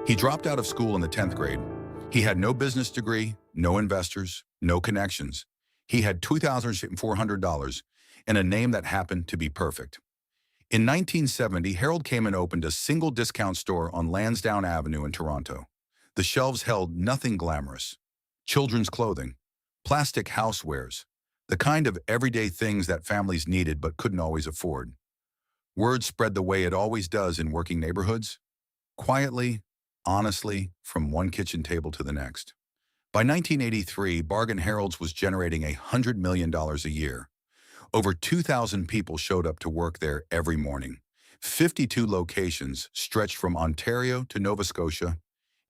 He dropped out of school in the 10th grade. He had no business degree, no investors, no connections. He had $2,400 and a name that happened to be perfect. In 1970, Harold came and opened a single discount store on Lansdowne Avenue in Toronto. The shelves held nothing glamorous. Children's clothing, plastic housewares, the kind of everyday things that families needed but couldn't always afford. Word spread the way it always does in working neighborhoods, quietly, honestly, from one kitchen table to the next. By 1983, Bargain Harold's was generating $100 million a year. Over 2,000 people showed up to work there every morning. 52 locations stretched from Ontario to Nova Scotia,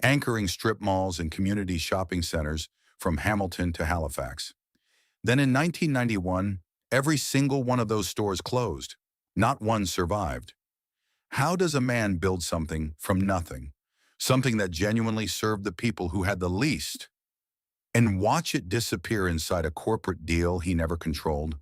anchoring strip malls and community shopping centers from Hamilton to Halifax. Then in 1991, every single one of those stores closed. Not one survived. How does a man build something from nothing? Something that genuinely served the people who had the least, and watch it disappear inside a corporate deal he never controlled?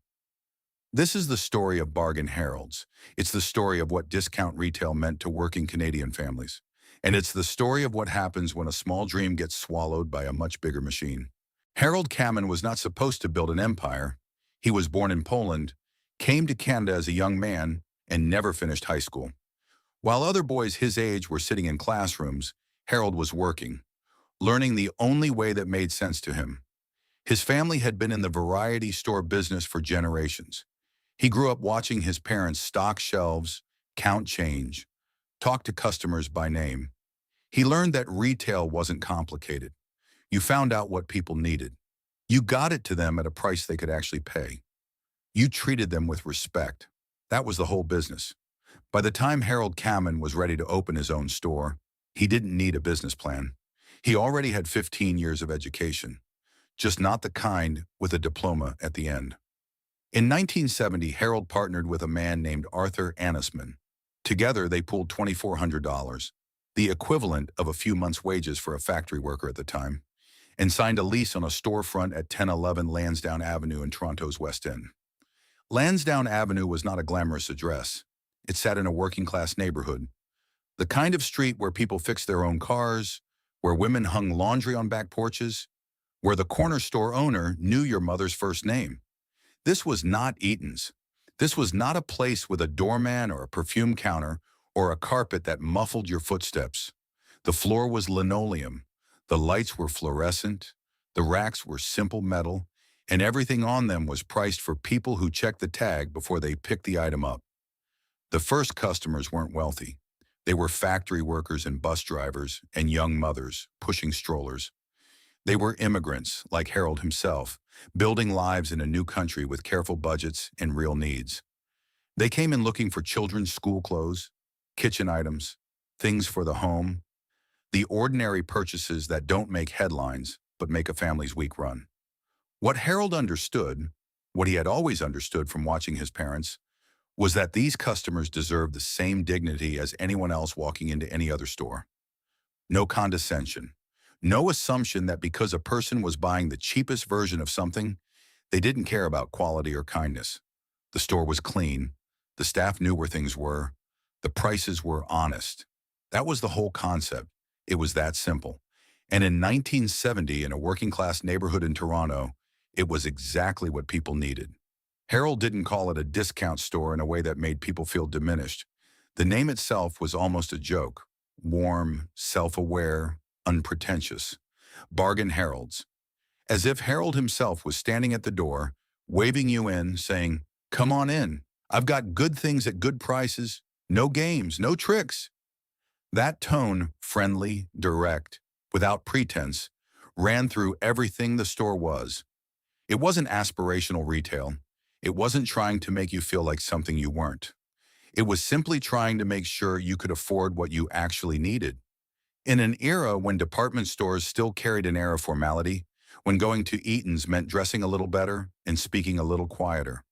This is the story of Bargain Harold's. It's the story of what discount retail meant to working Canadian families. And it's the story of what happens when a small dream gets swallowed by a much bigger machine. Harold Kamen was not supposed to build an empire. He was born in Poland, came to Canada as a young man, and never finished high school. While other boys his age were sitting in classrooms, Harold was working, learning the only way that made sense to him. His family had been in the variety store business for generations. He grew up watching his parents stock shelves, count change, talk to customers by name. He learned that retail wasn't complicated. You found out what people needed. You got it to them at a price they could actually pay. You treated them with respect. That was the whole business. By the time Harold Kamen was ready to open his own store, he didn't need a business plan. He already had 15 years of education, just not the kind with a diploma at the end. In 1970, Harold partnered with a man named Arthur Annisman. Together, they pooled $2,400, the equivalent of a few months' wages for a factory worker at the time, and signed a lease on a storefront at 1011 Lansdowne Avenue in Toronto's West End. Lansdowne Avenue was not a glamorous address. It sat in a working-class neighborhood, the kind of street where people fixed their own cars, where women hung laundry on back porches, where the corner store owner knew your mother's first name. This was not Eaton's. This was not a place with a doorman or a perfume counter or a carpet that muffled your footsteps. The floor was linoleum. The lights were fluorescent. The racks were simple metal, and everything on them was priced for people who checked the tag before they picked the item up. The first customers weren't wealthy. They were factory workers and bus drivers and young mothers pushing strollers. They were immigrants, like Harold himself, building lives in a new country with careful budgets and real needs. They came in looking for children's school clothes, kitchen items, things for the home, the ordinary purchases that don't make headlines but make a family's week run. What Harold understood, what he had always understood from watching his parents, was that these customers deserved the same dignity as anyone else walking into any other store. No condescension. No assumption that because a person was buying the cheapest version of something, they didn't care about quality or kindness. The store was clean. The staff knew where things were. The prices were honest. That was the whole concept. It was that simple. And in 1970, in a working-class neighborhood in Toronto, it was exactly what people needed. Harold didn't call it a discount store in a way that made people feel diminished. The name itself was almost a joke. Warm, self-aware, unpretentious. Bargain Harold's. As if Harold himself was standing at the door, waving you in, saying, "Come on in. I've got good things at good prices. No games, no tricks." That tone, friendly, direct, without pretense, ran through everything the store was. It wasn't aspirational retail. It wasn't trying to make you feel like something you weren't. It was simply trying to make sure you could afford what you actually needed. In an era when department stores still carried an air of formality, when going to Eaton's meant dressing a little better and speaking a little quieter,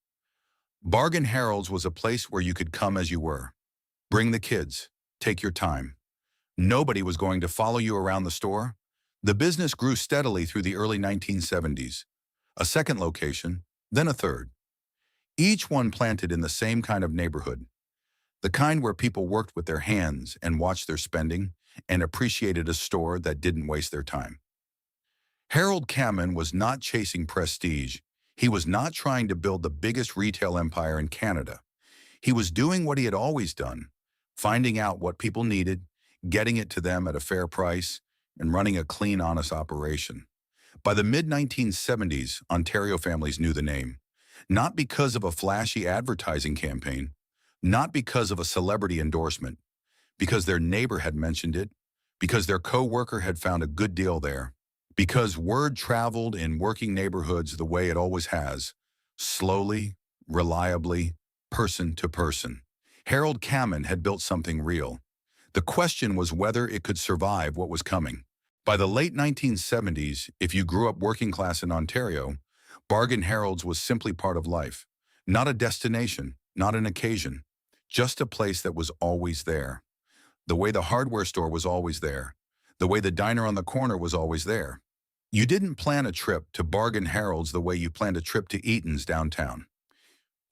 Bargain Harold's was a place where you could come as you were. Bring the kids. Take your time. Nobody was going to follow you around the store. The business grew steadily through the early 1970s. A second location, then a third. Each one planted in the same kind of neighborhood. The kind where people worked with their hands and watched their spending, and appreciated a store that didn't waste their time. Harold Cammon was not chasing prestige. He was not trying to build the biggest retail empire in Canada. He was doing what he had always done, finding out what people needed, getting it to them at a fair price, and running a clean, honest operation. By the mid-1970s, Ontario families knew the name. Not because of a flashy advertising campaign, not because of a celebrity endorsement, because their neighbor had mentioned it, because their co-worker had found a good deal there, because word traveled in working neighborhoods the way it always has, slowly, reliably, person to person. Harold Cammon had built something real. The question was whether it could survive what was coming. By the late 1970s, if you grew up working class in Ontario, Bargain Harold's was simply part of life. Not a destination, not an occasion, just a place that was always there. The way the hardware store was always there. The way the diner on the corner was always there. You didn't plan a trip to Bargain Harold's the way you planned a trip to Eaton's downtown.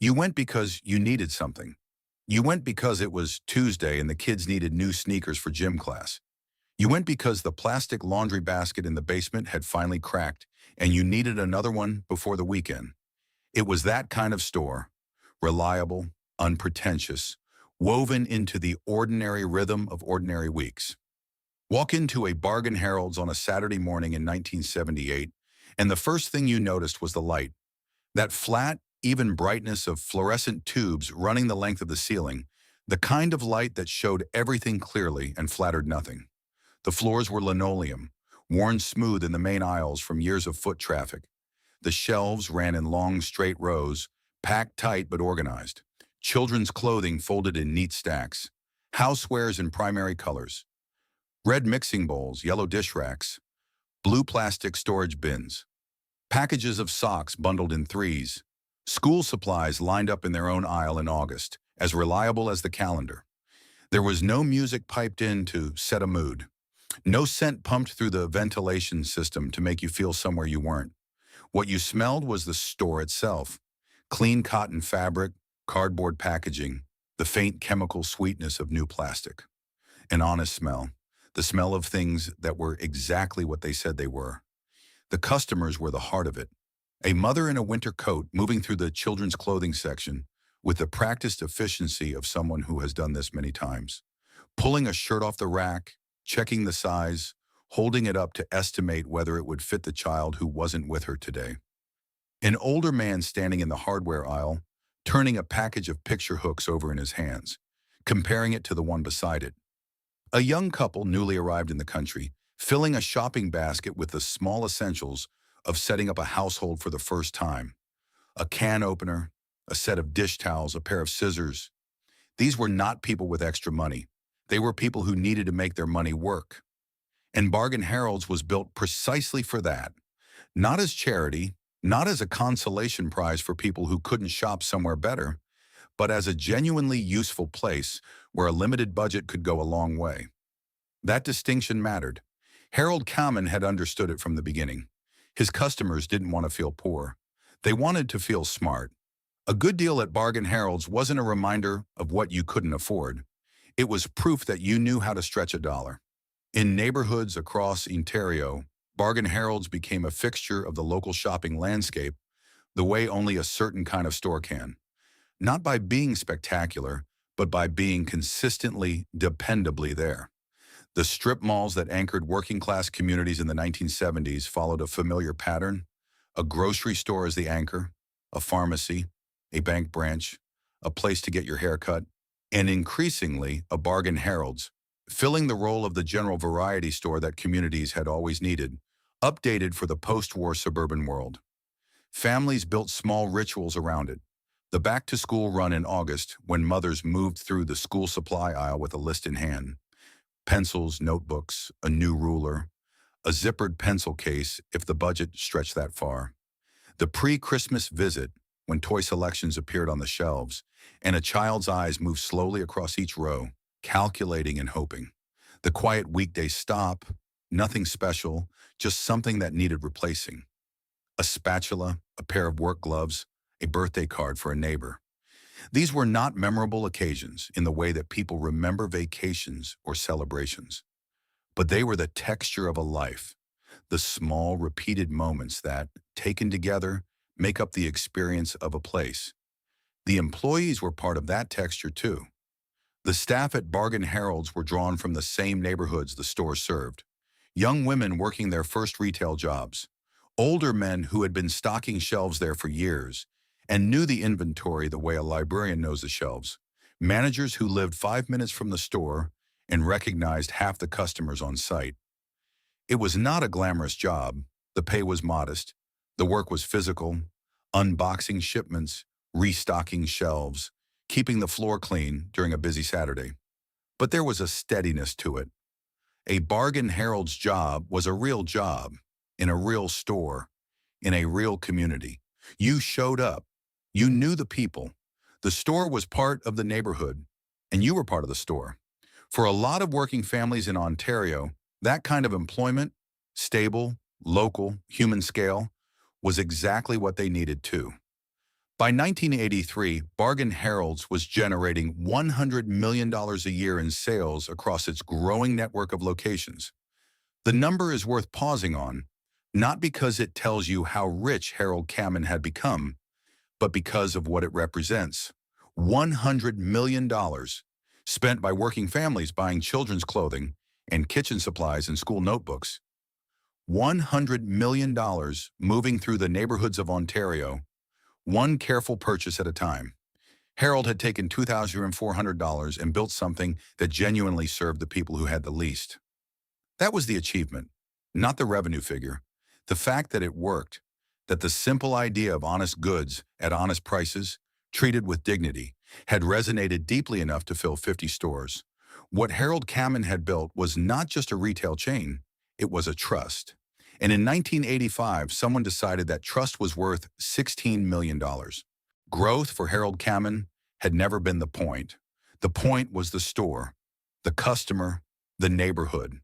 You went because you needed something. You went because it was Tuesday and the kids needed new sneakers for gym class. You went because the plastic laundry basket in the basement had finally cracked and you needed another one before the weekend. It was that kind of store, reliable, unpretentious, woven into the ordinary rhythm of ordinary weeks. Walk into a Bargain Harold's on a Saturday morning in 1978, and the first thing you noticed was the light. That flat, even brightness of fluorescent tubes running the length of the ceiling, the kind of light that showed everything clearly and flattered nothing. The floors were linoleum, worn smooth in the main aisles from years of foot traffic. The shelves ran in long, straight rows, packed tight but organized. Children's clothing folded in neat stacks. Housewares in primary colors. Red mixing bowls, yellow dish racks, blue plastic storage bins. Packages of socks bundled in threes. School supplies lined up in their own aisle in August, as reliable as the calendar. There was no music piped in to set a mood. No scent pumped through the ventilation system to make you feel somewhere you weren't. What you smelled was the store itself. Clean cotton fabric, cardboard packaging, the faint chemical sweetness of new plastic. An honest smell. The smell of things that were exactly what they said they were. The customers were the heart of it. A mother in a winter coat moving through the children's clothing section with the practiced efficiency of someone who has done this many times. Pulling a shirt off the rack, checking the size, holding it up to estimate whether it would fit the child who wasn't with her today. An older man standing in the hardware aisle, turning a package of picture hooks over in his hands, comparing it to the one beside it. A young couple newly arrived in the country, filling a shopping basket with the small essentials of setting up a household for the first time. A can opener, a set of dish towels, a pair of scissors. These were not people with extra money. They were people who needed to make their money work. And Bargain Harold's was built precisely for that. Not as charity, not as a consolation prize for people who couldn't shop somewhere better, but as a genuinely useful place where a limited budget could go a long way. That distinction mattered. Harold Cammon had understood it from the beginning. His customers didn't want to feel poor. They wanted to feel smart. A good deal at Bargain Harold's wasn't a reminder of what you couldn't afford. It was proof that you knew how to stretch a dollar. In neighborhoods across Ontario, Bargain Harold's became a fixture of the local shopping landscape the way only a certain kind of store can. Not by being spectacular, but by being consistently, dependably there. The strip malls that anchored working-class communities in the 1970s followed a familiar pattern: a grocery store as the anchor, a pharmacy, a bank branch, a place to get your hair cut, and increasingly a Bargain Harold's, filling the role of the general variety store that communities had always needed, updated for the post-war suburban world. Families built small rituals around it. The back-to-school run in August, when mothers moved through the school supply aisle with a list in hand. Pencils, notebooks, a new ruler, a zippered pencil case if the budget stretched that far. The pre-Christmas visit, when toy selections appeared on the shelves, and a child's eyes moved slowly across each row, calculating and hoping. The quiet weekday stop, nothing special, just something that needed replacing. A spatula, a pair of work gloves, a birthday card for a neighbor. These were not memorable occasions in the way that people remember vacations or celebrations. but they were the texture of a life, the small, repeated moments that, taken together, make up the experience of a place. The employees were part of that texture too. The staff at Bargain Harold's were drawn from the same neighborhoods the store served. Young women working their first retail jobs, older men who had been stocking shelves there for years and knew the inventory the way a librarian knows the shelves, managers who lived 5 minutes from the store and recognized half the customers on site. It was not a glamorous job. The pay was modest. The work was physical, unboxing shipments, restocking shelves, keeping the floor clean during a busy Saturday. But there was a steadiness to it. A Bargain Harold's job was a real job, in a real store, in a real community. You showed up. You knew the people. The store was part of the neighborhood, and you were part of the store. For a lot of working families in Ontario, that kind of employment, stable, local, human scale, was exactly what they needed too. By 1983, Bargain Harold's was generating $100 million a year in sales across its growing network of locations. The number is worth pausing on, not because it tells you how rich Harold Cammon had become, but because of what it represents. $100 million spent by working families buying children's clothing and kitchen supplies and school notebooks. $100 million moving through the neighborhoods of Ontario, one careful purchase at a time. Harold had taken $2,400 and built something that genuinely served the people who had the least. That was the achievement, not the revenue figure. The fact that it worked, that the simple idea of honest goods at honest prices, treated with dignity, had resonated deeply enough to fill 50 stores. What Harold Cammon had built was not just a retail chain, it was a trust. And in 1985, someone decided that trust was worth $16 million. Growth for Harold Cammon had never been the point. The point was the store, the customer, the neighborhood.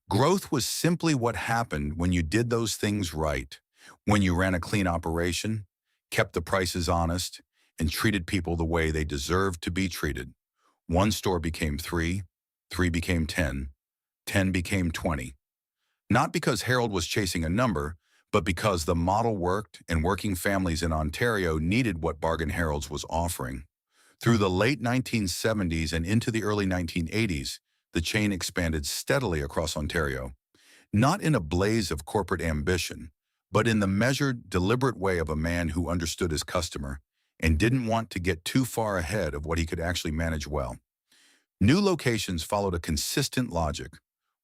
Growth was simply what happened when you did those things right, when you ran a clean operation, kept the prices honest, and treated people the way they deserved to be treated. One store became 3, 3 became 10, 10 became 20. Not because Harold was chasing a number, but because the model worked and working families in Ontario needed what Bargain Harold's was offering. Through the late 1970s and into the early 1980s, the chain expanded steadily across Ontario, not in a blaze of corporate ambition, but in the measured, deliberate way of a man who understood his customer and didn't want to get too far ahead of what he could actually manage well. New locations followed a consistent logic: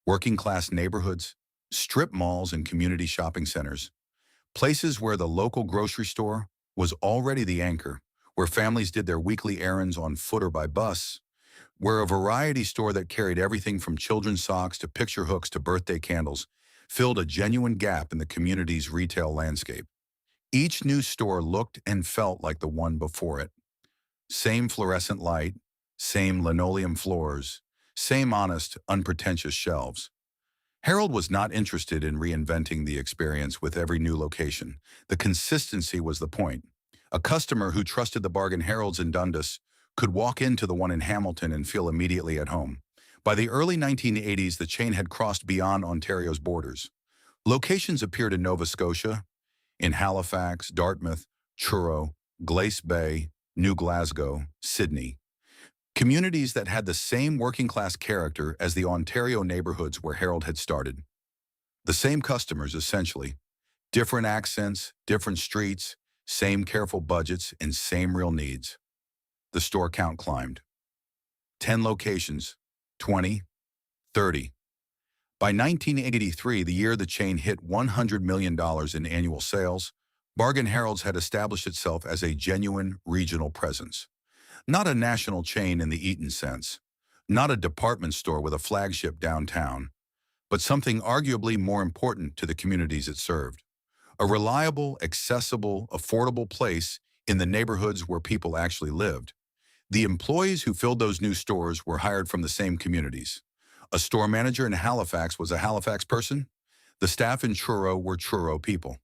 working-class neighborhoods, strip malls and community shopping centers, places where the local grocery store was already the anchor, where families did their weekly errands on foot or by bus, where a variety store that carried everything from children's socks to picture hooks to birthday candles filled a genuine gap in the community's retail landscape. Each new store looked and felt like the one before it. Same fluorescent light, same linoleum floors, same honest, unpretentious shelves. Harold was not interested in reinventing the experience with every new location. The consistency was the point. A customer who trusted the Bargain Harold's in Dundas could walk into the one in Hamilton and feel immediately at home. By the early 1980s, the chain had crossed beyond Ontario's borders. Locations appeared in Nova Scotia, in Halifax, Dartmouth, Truro, Glace Bay, New Glasgow, Sydney. Communities that had the same working-class character as the Ontario neighborhoods where Harold had started. The same customers, essentially. Different accents, different streets, same careful budgets, and same real needs. The store count climbed. 10 locations, 20, 30. By 1983, the year the chain hit $100 million in annual sales, Bargain Harold's had established itself as a genuine regional presence. Not a national chain in the Eaton sense, not a department store with a flagship downtown, but something arguably more important to the communities it served. A reliable, accessible, affordable place in the neighborhoods where people actually lived. The employees who filled those new stores were hired from the same communities. A store manager in Halifax was a Halifax person. The staff in Truro were Truro people.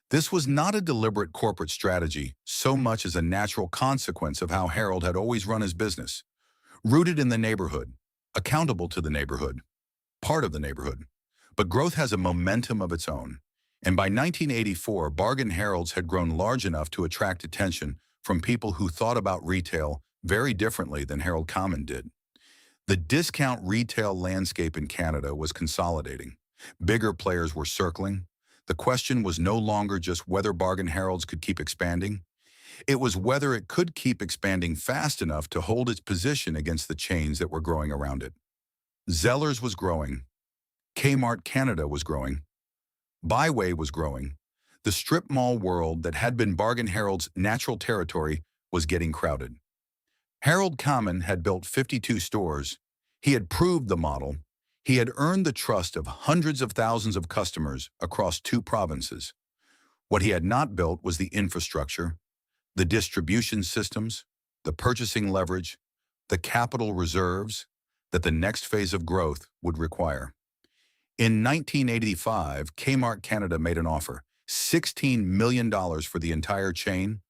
This was not a deliberate corporate strategy so much as a natural consequence of how Harold had always run his business, rooted in the neighborhood, accountable to the neighborhood. part of the neighborhood. But growth has a momentum of its own. And by 1984, Bargain Harold's had grown large enough to attract attention from people who thought about retail very differently than Harold Common did. The discount retail landscape in Canada was consolidating. Bigger players were circling. The question was no longer just whether Bargain Harold's could keep expanding. It was whether it could keep expanding fast enough to hold its position against the chains that were growing around it. Zellers was growing. Kmart Canada was growing. Byway was growing. The strip mall world that had been Bargain Harold's natural territory was getting crowded. Harold Common had built 52 stores. He had proved the model. He had earned the trust of hundreds of thousands of customers across 2 provinces. What he had not built was the infrastructure, the distribution systems, the purchasing leverage, the capital reserves that the next phase of growth would require. In 1985, Kmart Canada made an offer, $16 million for the entire chain,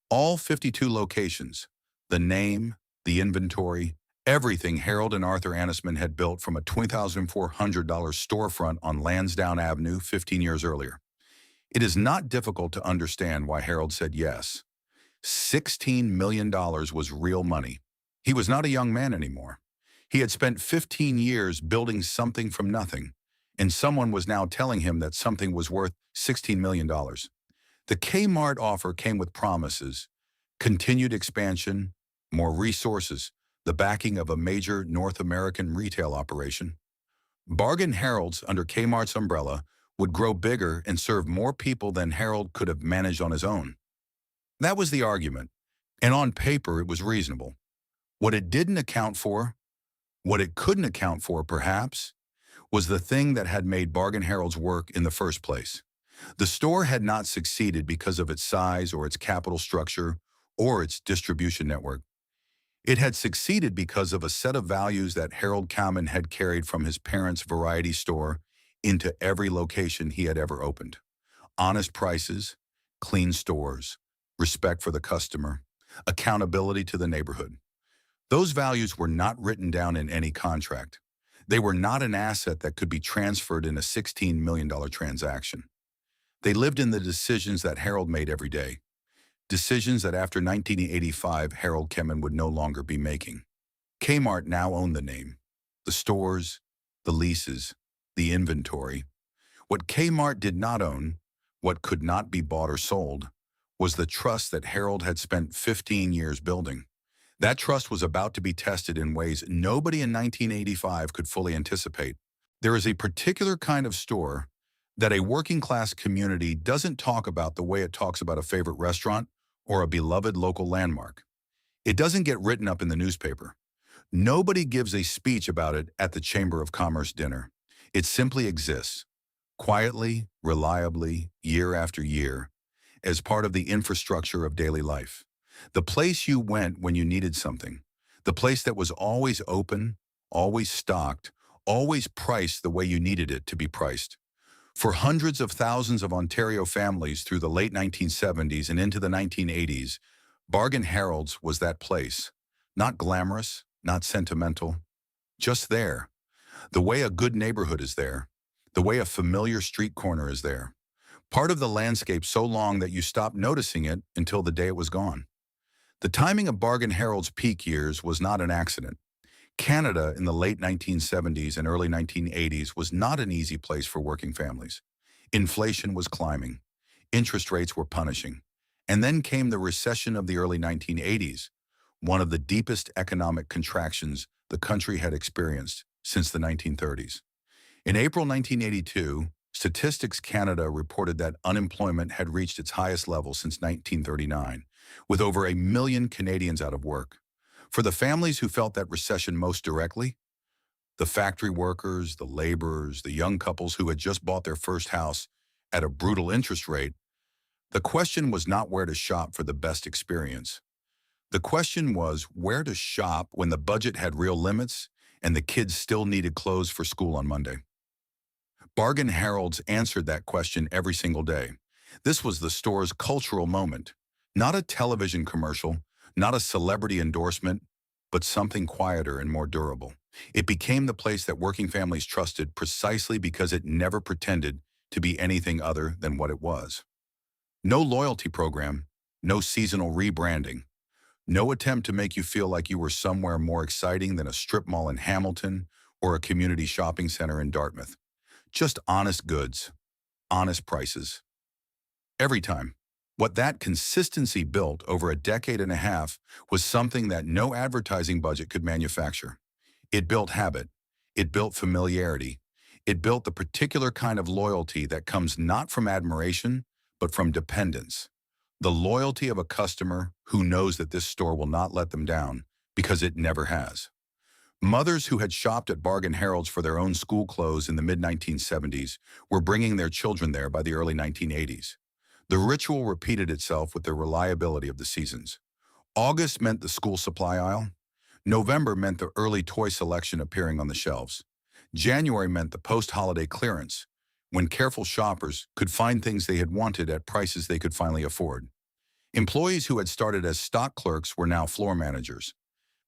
all 52 locations, the name, the inventory, everything Harold and Arthur Annisman had built from a $20,400 storefront on Lansdowne Avenue 15 years earlier. It is not difficult to understand why Harold said yes. $16 million was real money. He was not a young man anymore. He had spent 15 years building something from nothing, and someone was now telling him that something was worth $16 million. The Kmart offer came with promises, continued expansion, more resources, the backing of a major North American retail operation. Bargain Harold's, under Kmart's umbrella, would grow bigger and serve more people than Harold could have managed on his own. That was the argument, and on paper it was reasonable. What it didn't account for, what it couldn't account for perhaps, was the thing that had made Bargain Harold's work in the first place. The store had not succeeded because of its size or its capital structure or its distribution network. It had succeeded because of a set of values that Harold Common had carried from his parents' variety store into every location he had ever opened. Honest prices, clean stores, respect for the customer, accountability to the neighborhood. Those values were not written down in any contract. They were not an asset that could be transferred in a $16 million transaction. They lived in the decisions that Harold made every day. Decisions that after 1985, Harold Common would no longer be making. Kmart now owned the name, the stores, the leases, the inventory. What Kmart did not own, what could not be bought or sold, was the trust that Harold had spent 15 years building. That trust was about to be tested in ways nobody in 1985 could fully anticipate. There is a particular kind of store that a working-class community doesn't talk about the way it talks about a favorite restaurant or a beloved local landmark. It doesn't get written up in the newspaper. Nobody gives a speech about it at the Chamber of Commerce dinner. It simply exists, quietly, reliably, year after year, as part of the infrastructure of daily life. The place you went when you needed something. The place that was always open, always stocked, always priced the way you needed it to be priced. For hundreds of thousands of Ontario families through the late 1970s and into the 1980s, Bargain Harold's was that place. Not glamorous, not sentimental, just there. The way a good neighborhood is there. The way a familiar street corner is there. Part of the landscape so long that you stopped noticing it until the day it was gone. The timing of Bargain Harold's peak years was not an accident. Canada in the late 1970s and early 1980s was not an easy place for working families. Inflation was climbing. Interest rates were punishing. And then came the recession of the early 1980s, one of the deepest economic contractions the country had experienced since the 1930s. In April 1982, Statistics Canada reported that unemployment had reached its highest level since 1939, with over 1 million Canadians out of work. For the families who felt that recession most directly, the factory workers, the laborers, the young couples who had just bought their first house at a brutal interest rate, the question was not where to shop for the best experience. The question was where to shop when the budget had real limits and the kids still needed clothes for school on Monday. Bargain Harold's answered that question every single day. This was the store's cultural moment, not a television commercial, not a celebrity endorsement, but something quieter and more durable. It became the place that working families trusted precisely because it never pretended to be anything other than what it was. No loyalty program, no seasonal rebranding, no attempt to make you feel like you were somewhere more exciting than a strip mall in Hamilton or a community shopping center in Dartmouth. Just honest goods, honest prices. Every time. What that consistency built over a decade and a half was something that no advertising budget could manufacture. It built habit. It built familiarity. It built the particular kind of loyalty that comes not from admiration, but from dependence. The loyalty of a customer who knows that this store will not let them down because it never has. Mothers who had shopped at Bargain Harold's for their own school clothes in the mid-1970s were bringing their children there by the early 1980s. The ritual repeated itself with the reliability of the seasons. August meant the school supply aisle. November meant the early toy selection appearing on the shelves. January meant the post-holiday clearance, when careful shoppers could find things they had wanted at prices they could finally afford. Employees who had started as stock clerks were now floor managers.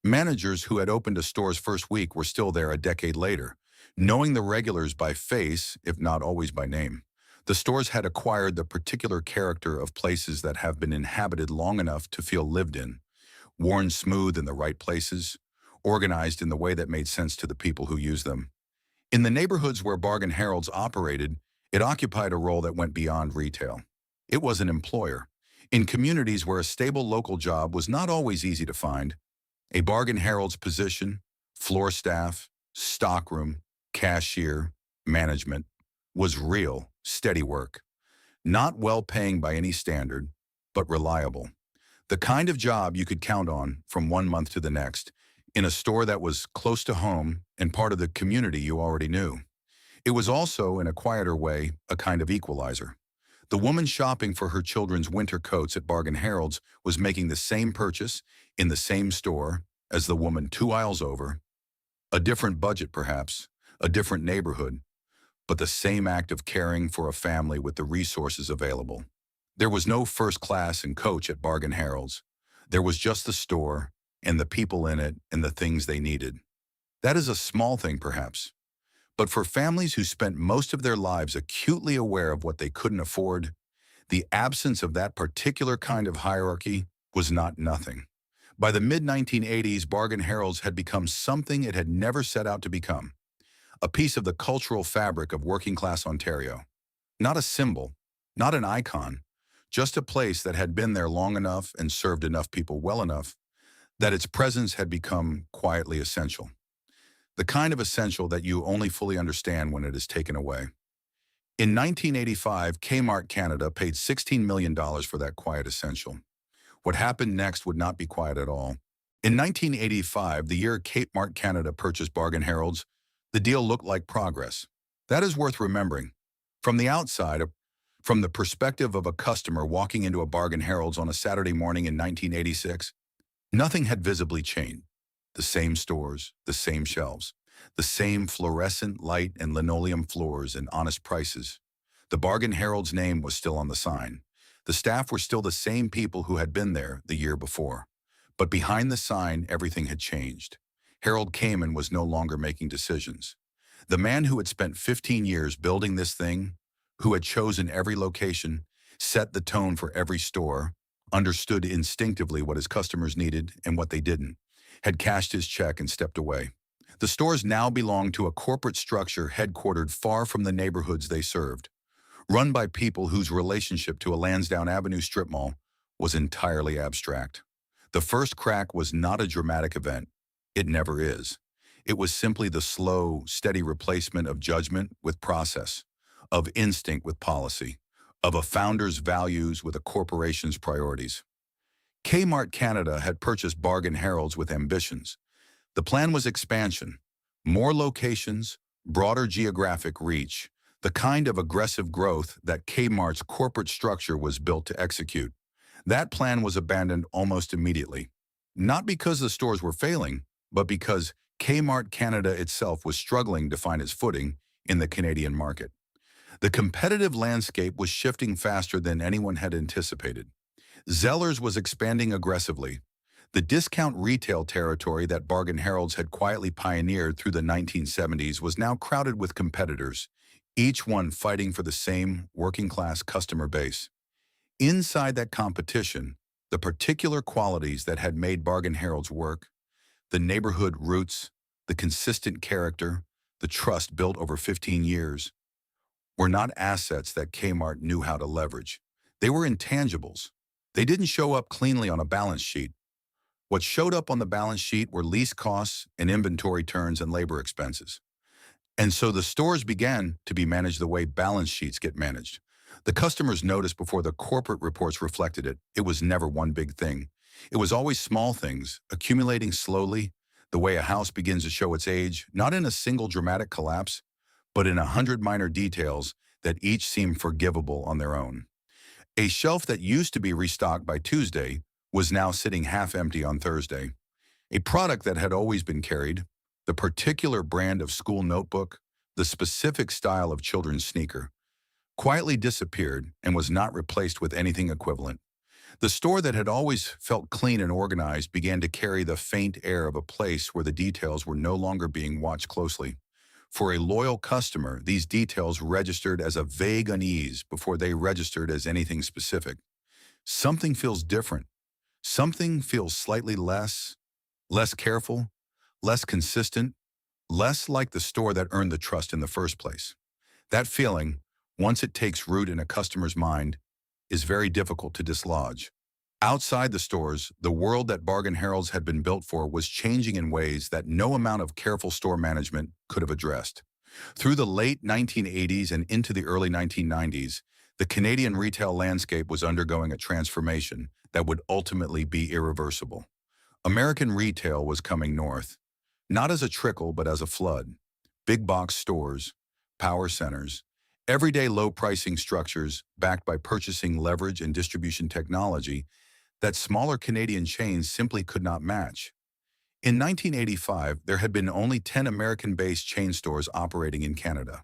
Managers who had opened a store's first week were still there a decade later, knowing the regulars by face, if not always by name. The stores had acquired the particular character of places that have been inhabited long enough to feel lived in, worn smooth in the right places, organized in the way that made sense to the people who use them. In the neighborhoods where Bargain Harold's operated, it occupied a role that went beyond retail. It was an employer. In communities where a stable local job was not always easy to find, a Bargain Harold's position, floor staff, stockroom, cashier, management, was real, steady work. Not well-paying by any standard, but reliable. The kind of job you could count on from one month to the next, in a store that was close to home and part of the community you already knew. It was also, in a quieter way, a kind of equalizer. The woman shopping for her children's winter coats at Bargain Harold's was making the same purchase in the same store as the woman 2 aisles over. A different budget, perhaps, a different neighborhood, but the same act of caring for a family with the resources available. There was no first class and coach at Bargain Harold's. There was just the store and the people in it and the things they needed. That is a small thing, perhaps. But for families who spent most of their lives acutely aware of what they couldn't afford, the absence of that particular kind of hierarchy was not nothing. By the mid-1980s, Bargain Harold's had become something it had never set out to become, a piece of the cultural fabric of working-class Ontario. Not a symbol, not an icon, just a place that had been there long enough and served enough people well enough that its presence had become quietly essential. The kind of essential that you only fully understand when it is taken away. In 1985, Kmart Canada paid $16 million for that quiet essential. What happened next would not be quiet at all. In 1985, the year Kmart Canada purchased Bargain Harold's, the deal looked like progress. That is worth remembering. From the outside, from the perspective of a customer walking into a Bargain Harold's on a Saturday morning in 1986, nothing had visibly changed. The same stores, the same shelves, the same fluorescent light and linoleum floors and honest prices. The Bargain Harold's name was still on the sign. The staff were still the same people who had been there the year before. But behind the sign, everything had changed. Harold Kamen was no longer making decisions. The man who had spent 15 years building this thing, who had chosen every location, set the tone for every store, understood instinctively what his customers needed and what they didn't, had cashed his check and stepped away. The stores now belonged to a corporate structure headquartered far from the neighborhoods they served, run by people whose relationship to a Lansdowne Avenue strip mall was entirely abstract. The first crack was not a dramatic event. It never is. It was simply the slow, steady replacement of judgment with process, of instinct with policy, of a founder's values with a corporation's priorities. Kmart Canada had purchased Bargain Harold's with ambitions. The plan was expansion, more locations, broader geographic reach, the kind of aggressive growth that Kmart's corporate structure was built to execute. That plan was abandoned almost immediately, not because the stores were failing, but because Kmart Canada itself was struggling to find its footing in the Canadian market. The competitive landscape was shifting faster than anyone had anticipated. Zellers was expanding aggressively. The discount retail territory that Bargain Harold's had quietly pioneered through the 1970s was now crowded with competitors, each one fighting for the same working-class customer base. Inside that competition, the particular qualities that had made Bargain Harold's work, the neighborhood roots, the consistent character, the trust built over 15 years, were not assets that Kmart knew how to leverage. They were intangibles. They didn't show up cleanly on a balance sheet. What showed up on the balance sheet were lease costs and inventory turns and labor expenses. And so the stores began to be managed the way balance sheets get managed. The customers noticed before the corporate reports reflected it. It was never one big thing. It was always small things, accumulating slowly, the way a house begins to show its age, not in a single dramatic collapse, but in 100 minor details that each seemed forgivable on their own. A shelf that used to be restocked by Tuesday was now sitting half empty on Thursday. A product that had always been carried, the particular brand of school notebook, the specific style of children's sneaker, quietly disappeared and was not replaced with anything equivalent. The store that had always felt clean and organized began to carry the faint air of a place where the details were no longer being watched closely. For a loyal customer, these details registered as a vague unease before they registered as anything specific. Something feels different. Something feels slightly less careful, less consistent, less like the store that earned the trust in the first place. That feeling, once it takes root in a customer's mind, is very difficult to dislodge. Outside the stores, the world that Bargain Harold's had been built for was changing in ways that no amount of careful store management could have addressed. Through the late 1980s and into the early 1990s, the Canadian retail landscape was undergoing a transformation that would ultimately be irreversible. American retail was coming north, not as a trickle but as a flood. Big box stores, power centers, everyday low pricing structures backed by purchasing leverage and distribution technology that smaller Canadian chains simply could not match. In 1985, there had been only 10 American-based chain stores operating in Canada.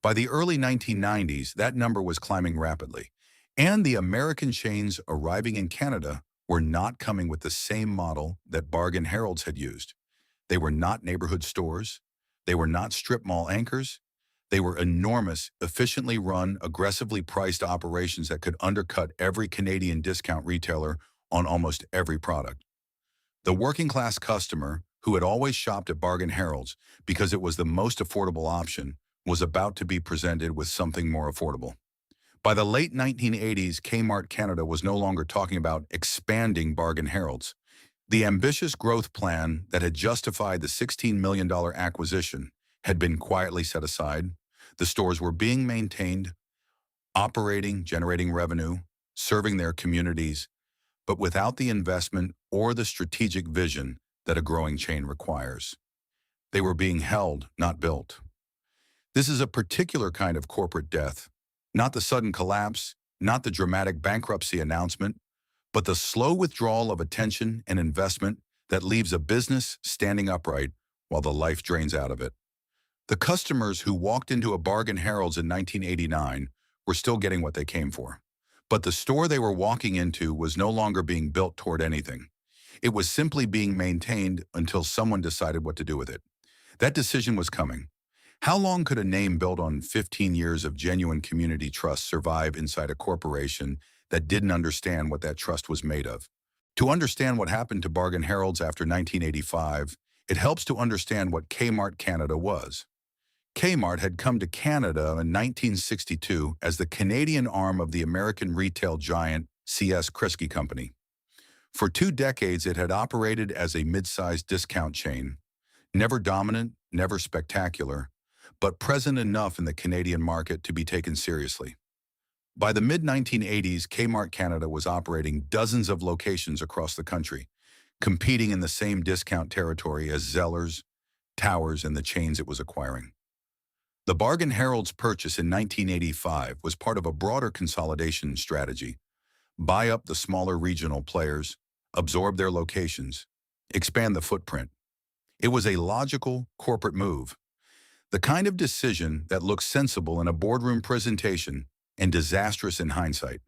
By the early 1990s, that number was climbing rapidly, and the American chains arriving in Canada were not coming with the same model that Bargain Harold's had used. They were not neighborhood stores. They were not strip mall anchors. They were enormous, efficiently run, aggressively priced operations that could undercut every Canadian discount retailer on almost every product. The working-class customer, who had always shopped at Bargain Harold's because it was the most affordable option, was about to be presented with something more affordable. By the late 1980s, Kmart Canada was no longer talking about expanding Bargain Harold's. The ambitious growth plan that had justified the $16 million acquisition had been quietly set aside. The stores were being maintained, operating, generating revenue, serving their communities, but without the investment or the strategic vision that a growing chain requires. They were being held, not built. This is a particular kind of corporate death, not the sudden collapse, not the dramatic bankruptcy announcement, but the slow withdrawal of attention and investment that leaves a business standing upright while the life drains out of it. The customers who walked into a Bargain Harold's in 1989 were still getting what they came for. But the store they were walking into was no longer being built toward anything. It was simply being maintained until someone decided what to do with it. That decision was coming. How long could a name built on 15 years of genuine community trust survive inside a corporation that didn't understand what that trust was made of? To understand what happened to Bargain Harold's after 1985, it helps to understand what Kmart Canada was. Kmart had come to Canada in 1962 as the Canadian arm of the American retail giant C.S. Christie Company. For 2 decades, it had operated as a mid-sized discount chain, never dominant, never spectacular, but present enough in the Canadian market to be taken seriously. By the mid-1980s, Kmart Canada was operating dozens of locations across the country, competing in the same discount territory as Zellers, Towers, and the chains it was acquiring. The Bargain Harold's purchase in 1985 was part of a broader consolidation strategy. Buy up the smaller regional players, absorb their locations, expand the footprint. It was a logical corporate move, the kind of decision that looks sensible in a boardroom presentation and disastrous in hindsight.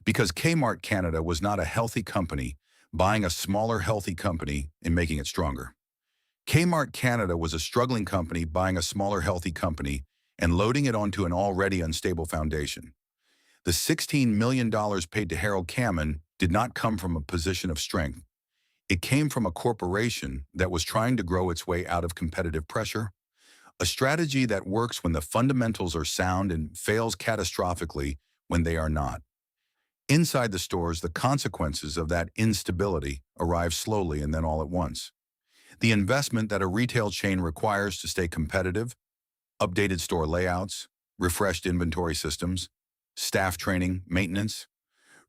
Because Kmart Canada was not a healthy company, buying a smaller, healthy company and making it stronger. Kmart Canada was a struggling company buying a smaller, healthy company and loading it onto an already unstable foundation. The $16 million paid to Harold Cammon did not come from a position of strength. It came from a corporation that was trying to grow its way out of competitive pressure, a strategy that works when the fundamentals are sound and fails catastrophically when they are not. Inside the stores, the consequences of that instability arrive slowly and then all at once. The investment that a retail chain requires to stay competitive, updated store layouts, refreshed inventory systems, staff training, maintenance,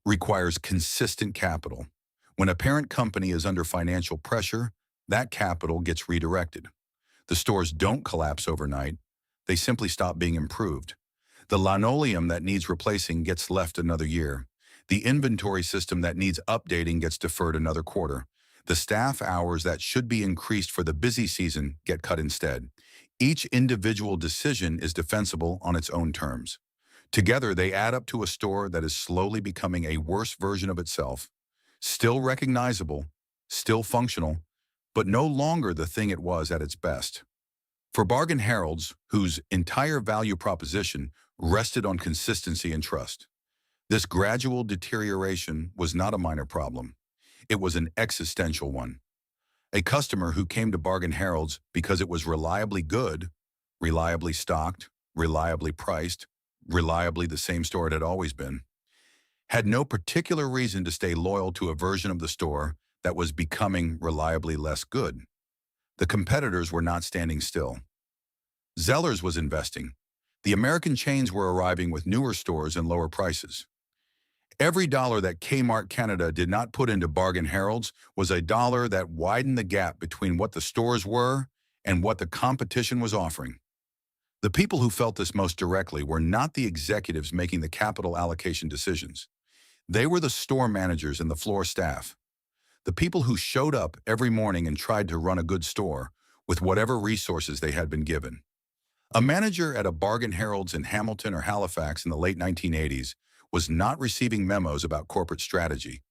requires consistent capital. When a parent company is under financial pressure, that capital gets redirected. The stores don't collapse overnight. They simply stop being improved. The linoleum that needs replacing gets left another year. The inventory system that needs updating gets deferred another quarter. The staff hours that should be increased for the busy season get cut instead. Each individual decision is defensible on its own terms. Together, they add up to a store that is slowly becoming a worse version of itself, still recognizable, still functional, but no longer the thing it was at its best. For bargain heralds, whose entire value proposition rested on consistency and trust, this gradual deterioration was not a minor problem. It was an existential one. A customer who came to Bargain Heralds because it was reliably good, reliably stocked, reliably priced, reliably the same store it had always been, had no particular reason to stay loyal to a version of the store that was becoming reliably less good. The competitors were not standing still. Zellers was investing. The American chains were arriving with newer stores and lower prices. Every dollar that Kmart Canada did not put into Bargain Heralds was a dollar that widened the gap between what the stores were and what the competition was offering. The people who felt this most directly were not the executives making the capital allocation decisions. They were the store managers and the floor staff. The people who showed up every morning and tried to run a good store with whatever resources they had been given. A manager at a Bargain Heralds in Hamilton or Halifax in the late 1980s was not receiving memos about corporate strategy.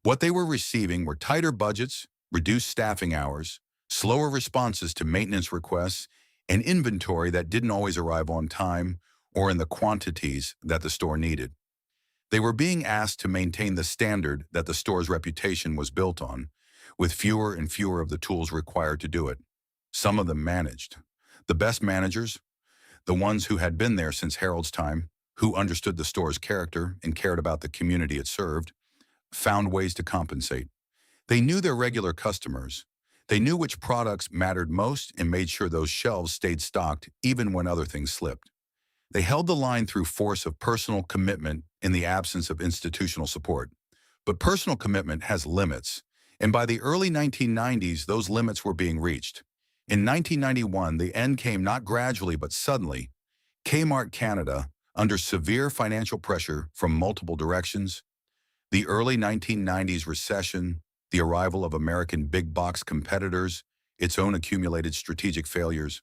What they were receiving were tighter budgets, reduced staffing hours, slower responses to maintenance requests, and inventory that didn't always arrive on time or in the quantities that the store needed. They were being asked to maintain the standard that the store's reputation was built on, with fewer and fewer of the tools required to do it. Some of them managed. The best managers, the ones who had been there since Harold's time, who understood the store's character and cared about the community it served, found ways to compensate. They knew their regular customers. They knew which products mattered most and made sure those shelves stayed stocked even when other things slipped. They held the line through force of personal commitment in the absence of institutional support. But personal commitment has limits, and by the early 1990s, those limits were being reached. In 1991, the end came not gradually but suddenly. Kmart Canada, under severe financial pressure from multiple directions, the early 1990s recession, the arrival of American big-box competitors, its own accumulated strategic failures,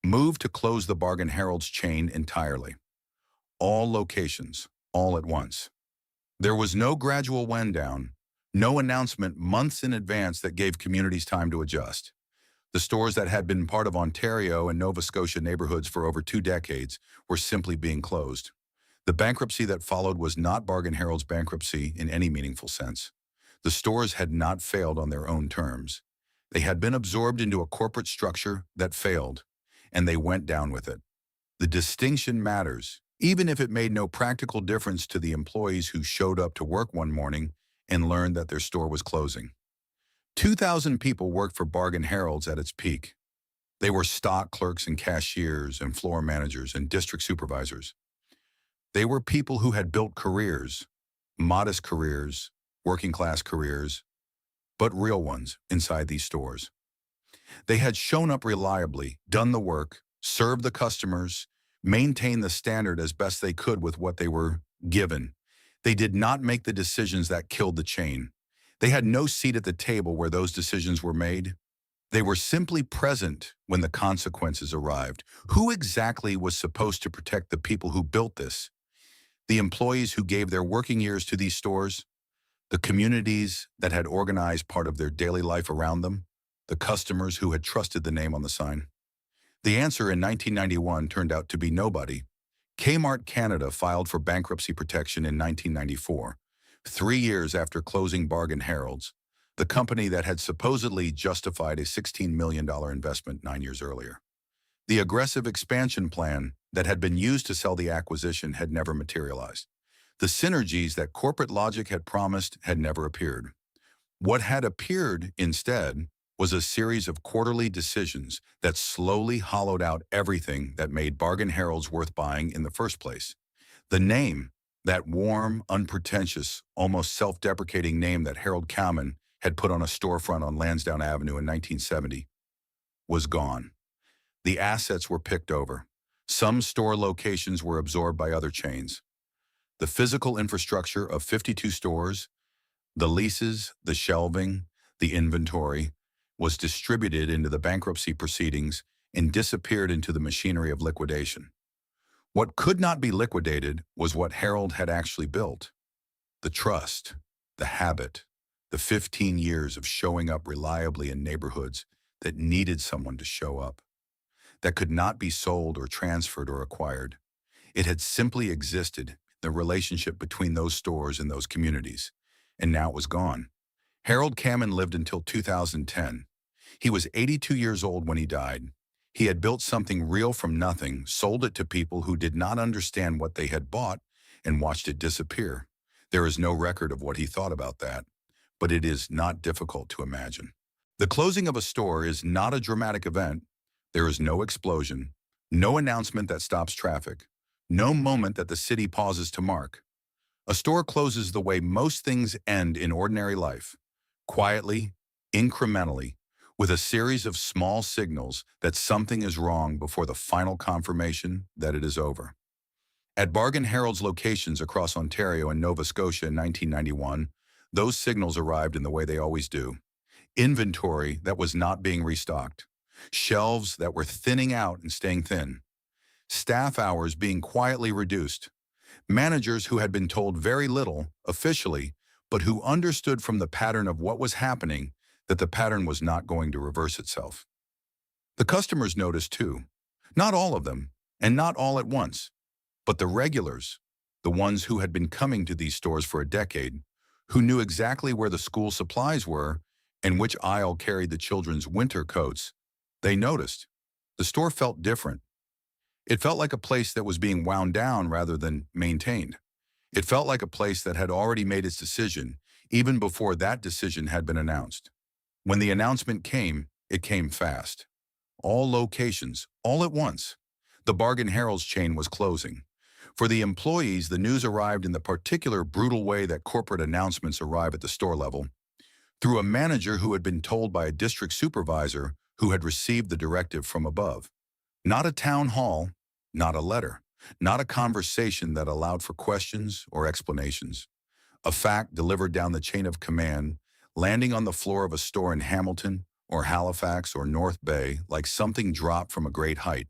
moved to close the Bargain Heralds chain entirely. All locations, all at once. There was no gradual wind down, no announcement months in advance that gave communities time to adjust. The stores that had been part of Ontario and Nova Scotia neighborhoods for over 2 decades were simply being closed. The bankruptcy that followed was not Bargain Herald's bankruptcy in any meaningful sense. The stores had not failed on their own terms. They had been absorbed into a corporate structure that failed, and they went down with it. The distinction matters, even if it made no practical difference to the employees who showed up to work one morning and learned that their store was closing. 2,000 people worked for Bargain Heralds at its peak. They were stock clerks and cashiers and floor managers and district supervisors. They were people who had built careers, modest careers, working-class careers, but real ones inside these stores. They had shown up reliably, done the work, served the customers, maintained the standard as best they could with what they were given. They did not make the decisions that killed the chain. They had no seat at the table where those decisions were made. They were simply present when the consequences arrived. Who exactly was supposed to protect the people who built this? The employees who gave their working years to these stores? The communities that had organized part of their daily life around them, the customers who had trusted the name on the sign. The answer in 1991 turned out to be nobody. Kmart Canada filed for bankruptcy protection in 1994, 3 years after closing Bargain Harold's, the company that had supposedly justified a $16 million investment 9 years earlier. The aggressive expansion plan that had been used to sell the acquisition had never materialized. The synergies that corporate logic had promised had never appeared. What had appeared instead was a series of quarterly decisions that slowly hollowed out everything that made Bargain Harold's worth buying in the first place. The name, that warm, unpretentious, almost self-deprecating name that Harold Cowman had put on a storefront on Lansdowne Avenue in 1970, was gone. The assets were picked over. Some store locations were absorbed by other chains. The physical infrastructure of 52 stores, the leases, the shelving, the inventory, was distributed into the bankruptcy proceedings and disappeared into the machinery of liquidation. What could not be liquidated was what Harold had actually built. The trust, the habit, the 15 years of showing up reliably in neighborhoods that needed someone to show up, that could not be sold or transferred or acquired. It had simply existed, the relationship between those stores and those communities, and now it was gone. Harold Cowman lived until 2010. He was 82 years old when he died. He had built something real from nothing, sold it to people who did not understand what they had bought, and watched it disappear. There is no record of what he thought about that, but it is not difficult to imagine. The closing of a store is not a dramatic event. There is no explosion, no announcement that stops traffic, no moment that the city pauses to mark. A store closes the way most things end in ordinary life, quietly, incrementally, with a series of small signals that something is wrong before the final confirmation that it is over. At Bargain Harold's locations across Ontario and Nova Scotia in 1991, those signals arrived in the way they always do. Inventory that was not being restocked. Shelves that were thinning out and staying thin. Staff hours being quietly reduced. Managers who had been told very little, officially, but who understood from the pattern of what was happening that the pattern was not going to reverse itself. The customers noticed too. Not all of them, and not all at once, but the regulars, the ones who had been coming to these stores for a decade, who knew exactly where the school supplies were and which aisle carried the children's winter coats. They noticed. The store felt different. It felt like a place that was being wound down rather than maintained. It felt like a place that had already made its decision, even before that decision had been announced. When the announcement came, it came fast. All locations, all at once. The Bargain Harold's chain was closing. For the employees, the news arrived in the particular brutal way that corporate announcements arrive at the store level, through a manager who had been told by a district supervisor who had received the directive from above. Not a town hall, not a letter, not a conversation that allowed for questions or explanations. A fact delivered down the chain of command, landing on the floor of a store in Hamilton or Halifax or North Bay like something dropped from a great height.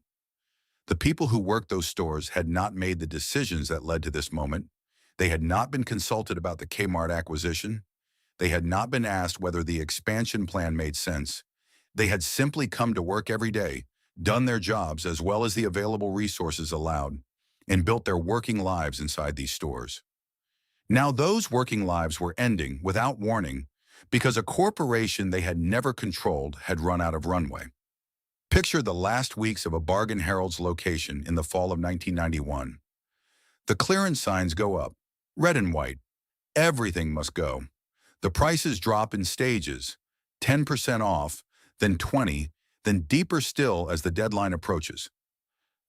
The people who worked those stores had not made the decisions that led to this moment. They had not been consulted about the Kmart acquisition. They had not been asked whether the expansion plan made sense. They had simply come to work every day, done their jobs as well as the available resources allowed, and built their working lives inside these stores. Now those working lives were ending without warning because a corporation they had never controlled had run out of runway. Picture the last weeks of a Bargain Harold's location in the fall of 1991. The clearance signs go up, red and white. Everything must go. The prices drop in stages, 10% off, then 20%, then deeper still as the deadline approaches.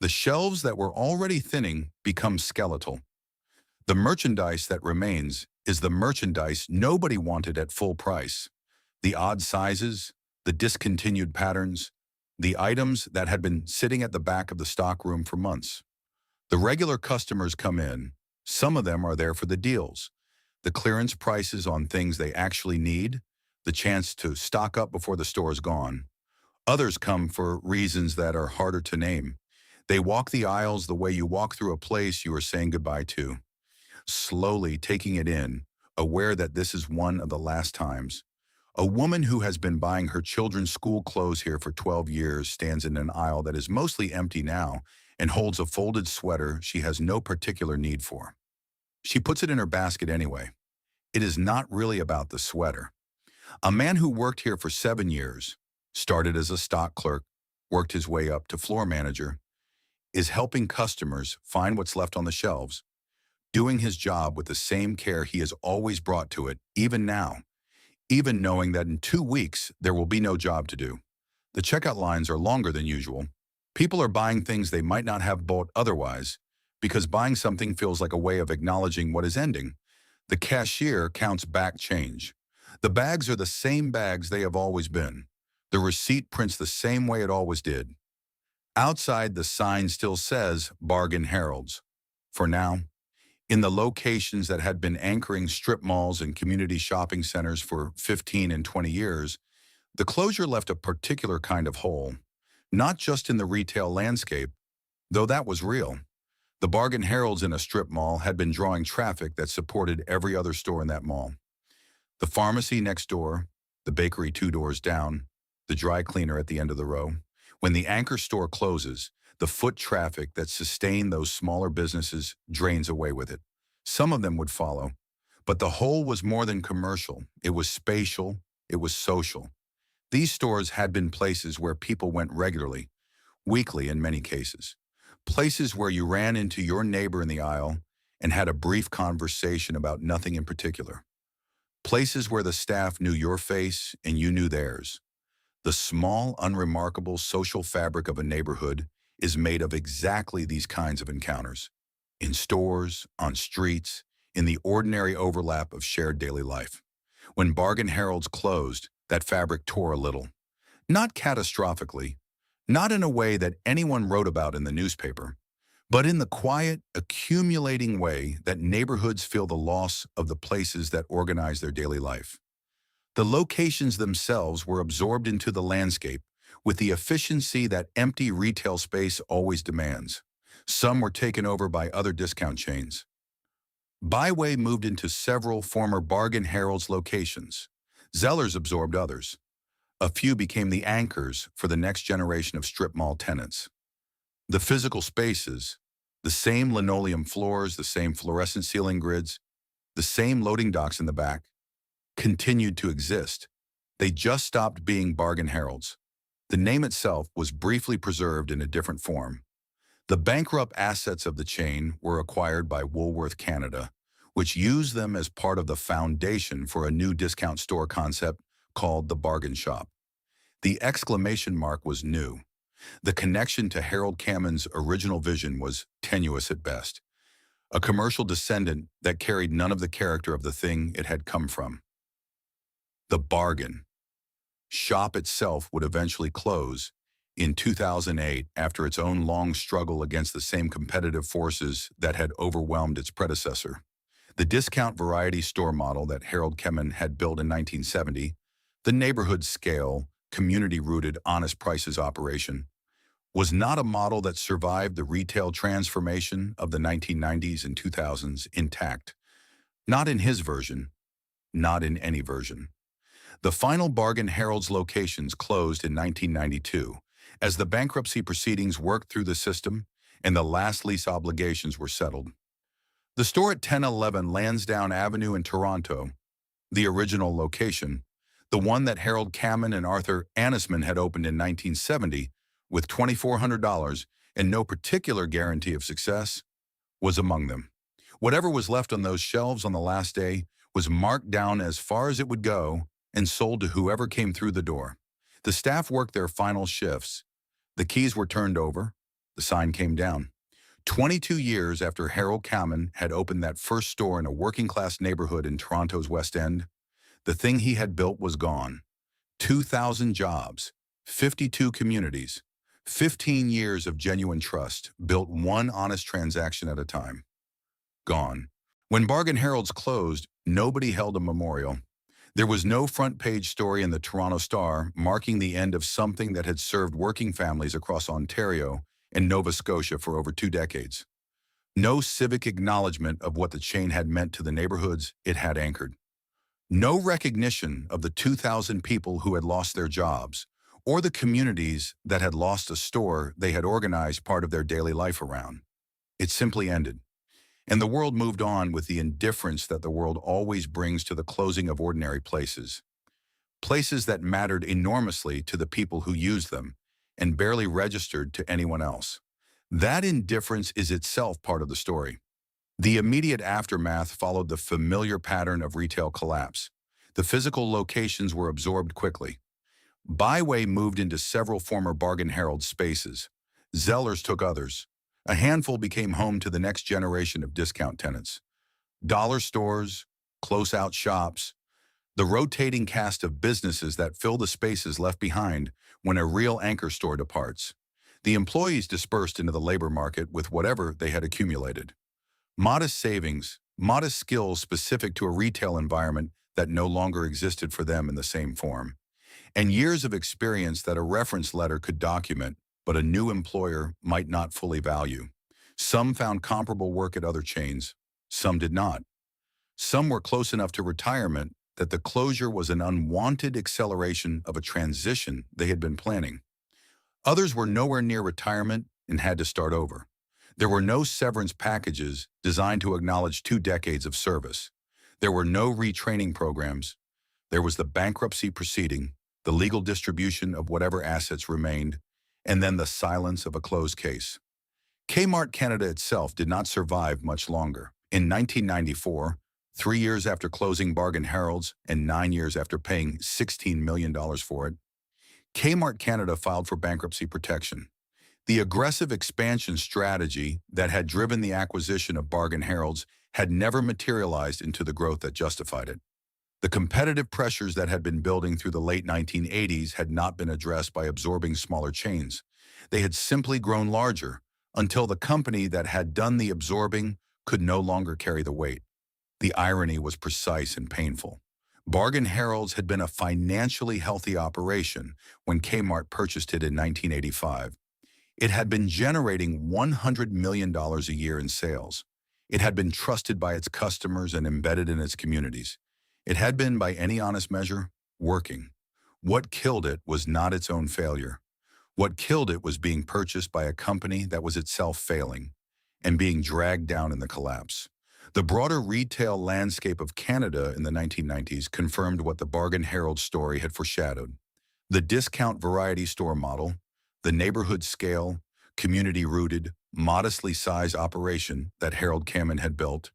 The shelves that were already thinning become skeletal. The merchandise that remains is the merchandise nobody wanted at full price. The odd sizes, the discontinued patterns, the items that had been sitting at the back of the stockroom for months. The regular customers come in. Some of them are there for the deals, the clearance prices on things they actually need, the chance to stock up before the store is gone. Others come for reasons that are harder to name. They walk the aisles the way you walk through a place you are saying goodbye to, slowly taking it in, aware that this is one of the last times. A woman who has been buying her children's school clothes here for 12 years stands in an aisle that is mostly empty now and holds a folded sweater she has no particular need for. She puts it in her basket anyway. It is not really about the sweater. A man who worked here for 7 years, started as a stock clerk, worked his way up to floor manager, is helping customers find what's left on the shelves, doing his job with the same care he has always brought to it, even now, even knowing that in 2 weeks there will be no job to do. The checkout lines are longer than usual. People are buying things they might not have bought otherwise, because buying something feels like a way of acknowledging what is ending. The cashier counts back change. The bags are the same bags they have always been. The receipt prints the same way it always did. Outside, the sign still says Bargain Heralds. For now, in the locations that had been anchoring strip malls and community shopping centers for 15 and 20 years, the closure left a particular kind of hole, not just in the retail landscape, though that was real. The Bargain Heralds in a strip mall had been drawing traffic that supported every other store in that mall. The pharmacy next door, the bakery 2 doors down, the dry cleaner at the end of the row. When the anchor store closes, the foot traffic that sustained those smaller businesses drains away with it. Some of them would follow, but the whole was more than commercial. It was spatial, it was social. These stores had been places where people went regularly, weekly in many cases. Places where you ran into your neighbor in the aisle and had a brief conversation about nothing in particular. Places where the staff knew your face and you knew theirs. The small, unremarkable social fabric of a neighborhood is made of exactly these kinds of encounters. In stores, on streets, in the ordinary overlap of shared daily life. When Bargain Heralds closed, that fabric tore a little. Not catastrophically, not in a way that anyone wrote about in the newspaper, but in the quiet, accumulating way that neighborhoods feel the loss of the places that organize their daily life. The locations themselves were absorbed into the landscape with the efficiency that empty retail space always demands. Some were taken over by other discount chains. Byway moved into several former Bargain Heralds locations. Zellers absorbed others. A few became the anchors for the next generation of strip mall tenants. The physical spaces, the same linoleum floors, the same fluorescent ceiling grids, the same loading docks in the back, continued to exist. They just stopped being Bargain Heralds. The name itself was briefly preserved in a different form. The bankrupt assets of the chain were acquired by Woolworth Canada, which used them as part of the foundation for a new discount store concept called the Bargain Shop. The exclamation mark was new. The connection to Harold Cameron's original vision was tenuous at best, a commercial descendant that carried none of the character of the thing it had come from. The Bargain Shop itself would eventually close in 2008 after its own long struggle against the same competitive forces that had overwhelmed its predecessor. The discount variety store model that Harold Cameron had built in 1970, the neighborhood scale, community-rooted, honest prices operation, was not a model that survived the retail transformation of the 1990s and 2000s intact. Not in his version, not in any version. The final Bargain Heralds locations closed in 1992 as the bankruptcy proceedings worked through the system and the last lease obligations were settled. The store at 1011 Lansdowne Avenue in Toronto, the original location, the one that Harold Cameron and Arthur Annisman had opened in 1970 with $2,400 and no particular guarantee of success, was among them. Whatever was left on those shelves on the last day was marked down as far as it would go and sold to whoever came through the door. The staff worked their final shifts. The keys were turned over. The sign came down. 22 years after Harold Cameron had opened that first store in a working-class neighborhood in Toronto's West End, the thing he had built was gone. 2,000 jobs, 52 communities, 15 years of genuine trust, built one honest transaction at a time. Gone. When Bargain Heralds closed, nobody held a memorial. There was no front-page story in the Toronto Star marking the end of something that had served working families across Ontario and Nova Scotia for over 2 decades. No civic acknowledgement of what the chain had meant to the neighborhoods it had anchored. No recognition of the 2,000 people who had lost their jobs, or the communities that had lost a store they had organized part of their daily life around. It simply ended. And the world moved on with the indifference that the world always brings to the closing of ordinary places. Places that mattered enormously to the people who used them and barely registered to anyone else. That indifference is itself part of the story. The immediate aftermath followed the familiar pattern of retail collapse. The physical locations were absorbed quickly. Byway moved into several former Bargain Harold spaces. Zellers took others. A handful became home to the next generation of discount tenants. Dollar stores, close-out shops, the rotating cast of businesses that fill the spaces left behind when a real anchor store departs. The employees dispersed into the labor market with whatever they had accumulated. Modest savings, modest skills specific to a retail environment that no longer existed for them in the same form, and years of experience that a reference letter could document, but a new employer might not fully value. Some found comparable work at other chains, some did not. Some were close enough to retirement that the closure was an unwanted acceleration of a transition they had been planning. Others were nowhere near retirement and had to start over. There were no severance packages designed to acknowledge 2 decades of service. There were no retraining programs. There was the bankruptcy proceeding, the legal distribution of whatever assets remained, and then the silence of a closed case. Kmart Canada itself did not survive much longer. In 1994, 3 years after closing Bargain Harold's and 9 years after paying $16 million for it, Kmart Canada filed for bankruptcy protection. The aggressive expansion strategy that had driven the acquisition of Bargain Harold's had never materialized into the growth that justified it. The competitive pressures that had been building through the late 1980s had not been addressed by absorbing smaller chains. They had simply grown larger until the company that had done the absorbing could no longer carry the weight. The irony was precise and painful. Bargain Harold's had been a financially healthy operation when Kmart purchased it in 1985. It had been generating $100 million a year in sales. It had been trusted by its customers and embedded in its communities. It had been, by any honest measure, working. What killed it was not its own failure. What killed it was being purchased by a company that was itself failing and being dragged down in the collapse. The broader retail landscape of Canada in the 1990s confirmed what the Bargain Harold story had foreshadowed. The discount variety store model, the neighborhood scale, community-rooted, modestly sized operation that Harold Cammon had built,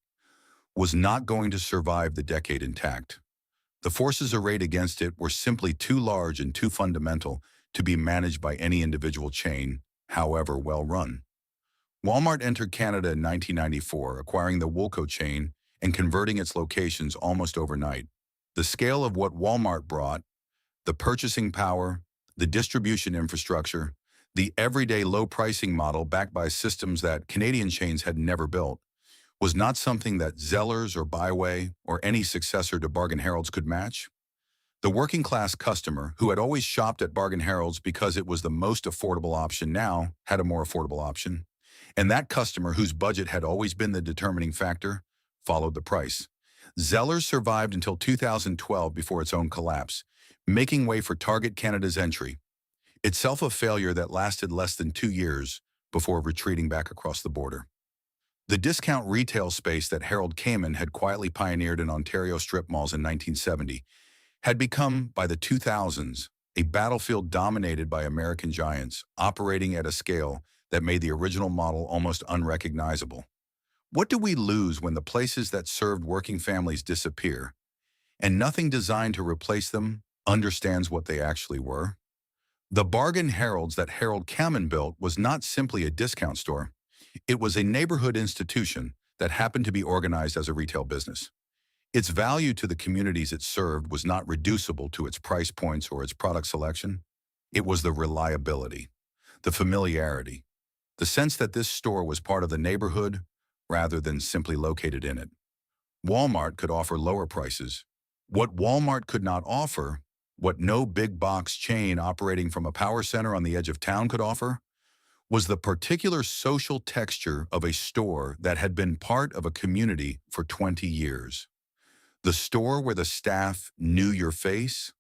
was not going to survive the decade intact. The forces arrayed against it were simply too large and too fundamental to be managed by any individual chain, however well run. Walmart entered Canada in 1994, acquiring the Woolco chain and converting its locations almost overnight. The scale of what Walmart brought, the purchasing power, the distribution infrastructure, the everyday low pricing model backed by systems that Canadian chains had never built, was not something that Zellers or Byway or any successor to Bargain Harold's could match. The working class customer, who had always shopped at Bargain Harold's because it was the most affordable option, now had a more affordable option. And that customer, whose budget had always been the determining factor, followed the price. Zellers survived until 2012 before its own collapse, making way for Target Canada's entry, itself a failure that lasted less than 2 years before retreating back across the border. The discount retail space that Harold Cammon had quietly pioneered in Ontario strip malls in 1970 had become, by the 2000s, a battlefield dominated by American giants, operating at a scale that made the original model almost unrecognizable. What do we lose when the places that served working families disappear, and nothing designed to replace them understands what they actually were? The Bargain Harold's that Harold Cammon built was not simply a discount store. It was a neighborhood institution that happened to be organized as a retail business. Its value to the communities it served was not reducible to its price points or its product selection. It was the reliability, the familiarity, the sense that this store was part of the neighborhood rather than simply located in it. Walmart could offer lower prices. What Walmart could not offer, what no big box chain operating from a power center on the edge of town could offer, was the particular social texture of a store that had been part of a community for 20 years. The store where the staff knew your face,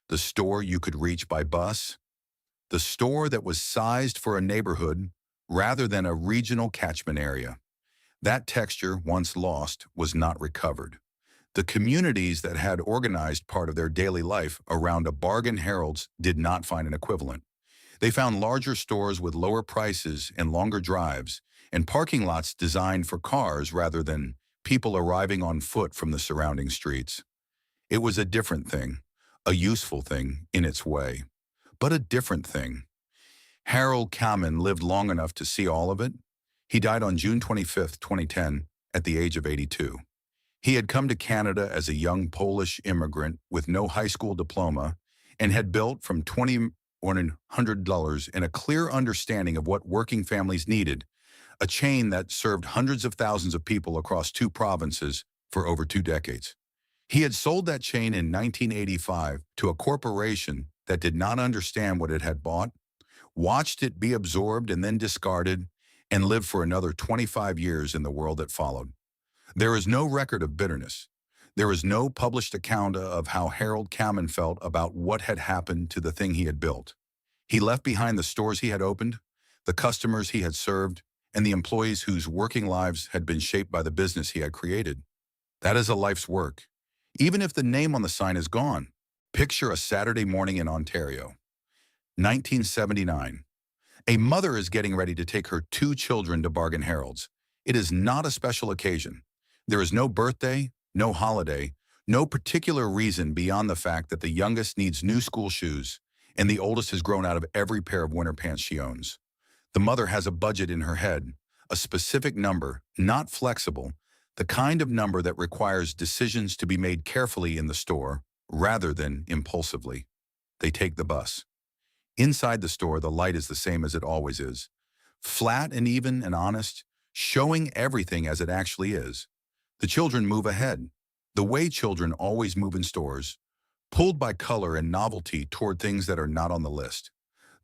the store you could reach by bus, the store that was sized for a neighborhood rather than a regional catchment area. That texture, once lost, was not recovered. The communities that had organized part of their daily life around a bargain heralds did not find an equivalent. They found larger stores with lower prices and longer drives, and parking lots designed for cars rather than people arriving on foot from the surrounding streets. It was a different thing, a useful thing in its way, but a different thing. Harold Kamen lived long enough to see all of it. He died on June 25, 2010, at the age of 82. He had come to Canada as a young Polish immigrant with no high school diploma and had built from $2,100 in a clear understanding of what working families needed, a chain that served hundreds of thousands of people across 2 provinces for over 2 decades. He had sold that chain in 1985 to a corporation that did not understand what it had bought, watched it be absorbed and then discarded, and lived for another 25 years in the world that followed. There is no record of bitterness. There is no published account of how Harold Kamen felt about what had happened to the thing he had built. He left behind the stores he had opened, the customers he had served, and the employees whose working lives had been shaped by the business he had created. That is a life's work. Even if the name on the sign is gone, picture a Saturday morning in Ontario. 1979. A mother is getting ready to take her 2 children to Bargain Harold's. It is not a special occasion. There is no birthday, no holiday, no particular reason beyond the fact that the youngest needs new school shoes and the oldest has grown out of every pair of winter pants she owns. The mother has a budget in her head, a specific number, not flexible, the kind of number that requires decisions to be made carefully in the store rather than impulsively. They take the bus. Inside the store, the light is the same as it always is. Flat and even and honest, showing everything as it actually is. The children move ahead, the way children always move in stores, pulled by color and novelty toward things that are not on the list.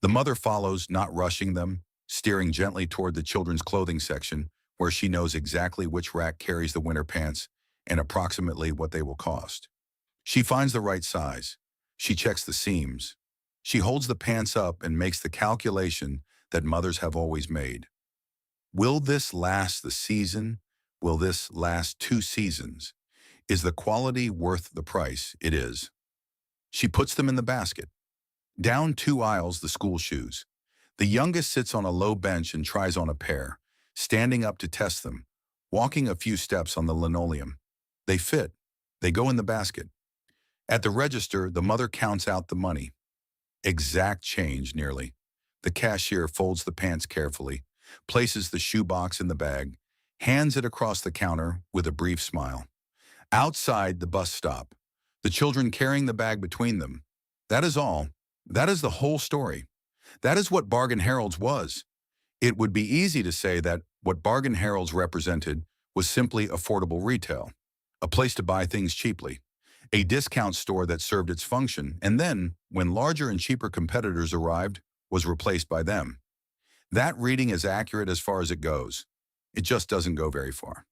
The mother follows, not rushing them, steering gently toward the children's clothing section, where she knows exactly which rack carries the winter pants and approximately what they will cost. She finds the right size. She checks the seams. She holds the pants up and makes the calculation that mothers have always made. Will this last the season? Will this last 2 seasons? Is the quality worth the price? It is. She puts them in the basket. Down 2 aisles, the school shoes. The youngest sits on a low bench and tries on a pair, standing up to test them, walking a few steps on the linoleum. They fit. They go in the basket. At the register, the mother counts out the money. Exact change, nearly. The cashier folds the pants carefully, places the shoebox in the bag, hands it across the counter with a brief smile. Outside the bus stop, the children carrying the bag between them. That is all. That is the whole story. That is what Bargain Harold's was. It would be easy to say that what Bargain Harold's represented was simply affordable retail, a place to buy things cheaply, a discount store that served its function, and then, when larger and cheaper competitors arrived, was replaced by them. That reading is accurate as far as it goes. It just doesn't go very far.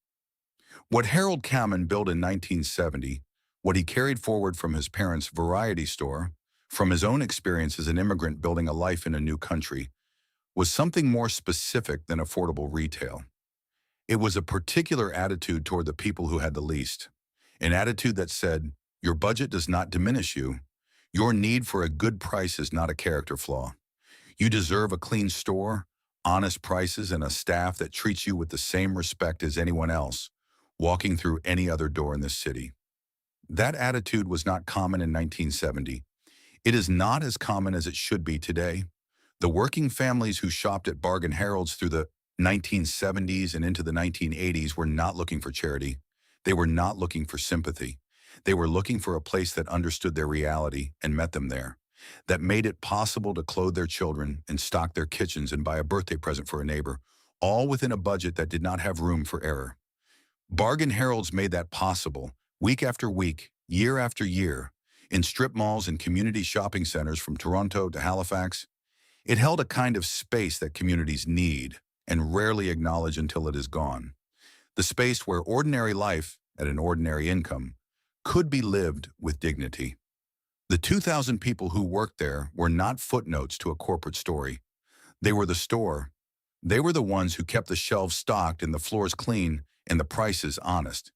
What Harold Kamen built in 1970, what he carried forward from his parents' variety store, from his own experience as an immigrant building a life in a new country, was something more specific than affordable retail. It was a particular attitude toward the people who had the least, an attitude that said, your budget does not diminish you. Your need for a good price is not a character flaw. You deserve a clean store, honest prices, and a staff that treats you with the same respect as anyone else, walking through any other door in this city. That attitude was not common in 1970. It is not as common as it should be today. The working families who shopped at Bargain Harold's through the 1970s and into the 1980s were not looking for charity. They were not looking for sympathy. They were looking for a place that understood their reality and met them there, that made it possible to clothe their children and stock their kitchens and buy a birthday present for a neighbor, all within a budget that did not have room for error. Bargain Harold's made that possible, week after week, year after year, in strip malls and community shopping centers from Toronto to Halifax. It held a kind of space that communities need and rarely acknowledge until it is gone. The space where ordinary life, at an ordinary income, could be lived with dignity. The 2,000 people who worked there were not footnotes to a corporate story. They were the store. They were the ones who kept the shelves stocked and the floors clean and the prices honest.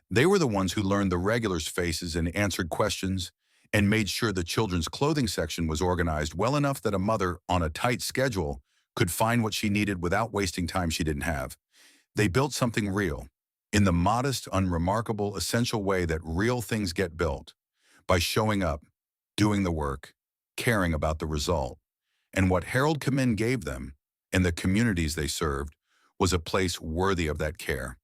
They were the ones who learned the regulars' faces and answered questions and made sure the children's clothing section was organized well enough that a mother on a tight schedule could find what she needed without wasting time she didn't have. They built something real, in the modest, unremarkable, essential way that real things get built, by showing up, doing the work, caring about the result. And what Harold Kamin gave them, and the communities they served, was a place worthy of that care.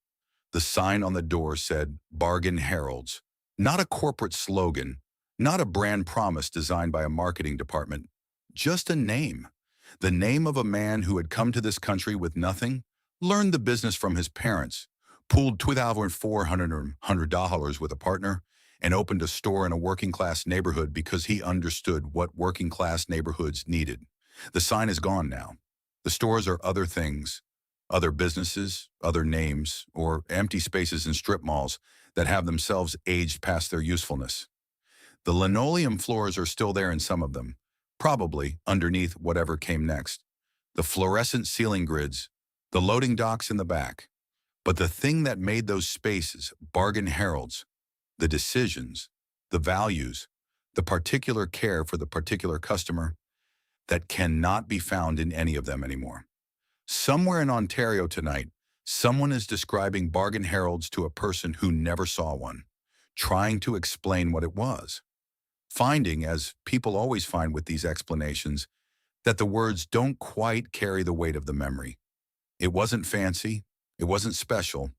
The sign on the door said, "Bargain Harold's," not a corporate slogan, not a brand promise designed by a marketing department, just a name. The name of a man who had come to this country with nothing, learned the business from his parents, pooled $2,400 with a partner, and opened a store in a working-class neighborhood because he understood what working-class neighborhoods needed. The sign is gone now. The stores are other things, other businesses, other names, or empty spaces in strip malls that have themselves aged past their usefulness. The linoleum floors are still there in some of them, probably underneath whatever came next. The fluorescent ceiling grids, the loading docks in the back. But the thing that made those spaces bargain heralds, the decisions, the values, the particular care for the particular customer, that cannot be found in any of them anymore. Somewhere in Ontario tonight, someone is describing bargain heralds to a person who never saw one, trying to explain what it was. Finding, as people always find with these explanations, that the words don't quite carry the weight of the memory. It wasn't fancy, it wasn't special,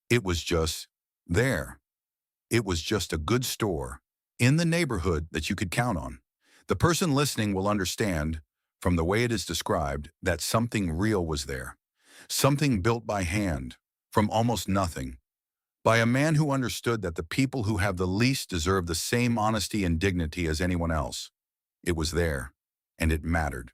it was just there. It was just a good store in the neighborhood that you could count on. The person listening will understand, from the way it is described, that something real was there, something built by hand, from almost nothing, by a man who understood that the people who have the least deserve the same honesty and dignity as anyone else. It was there, and it mattered.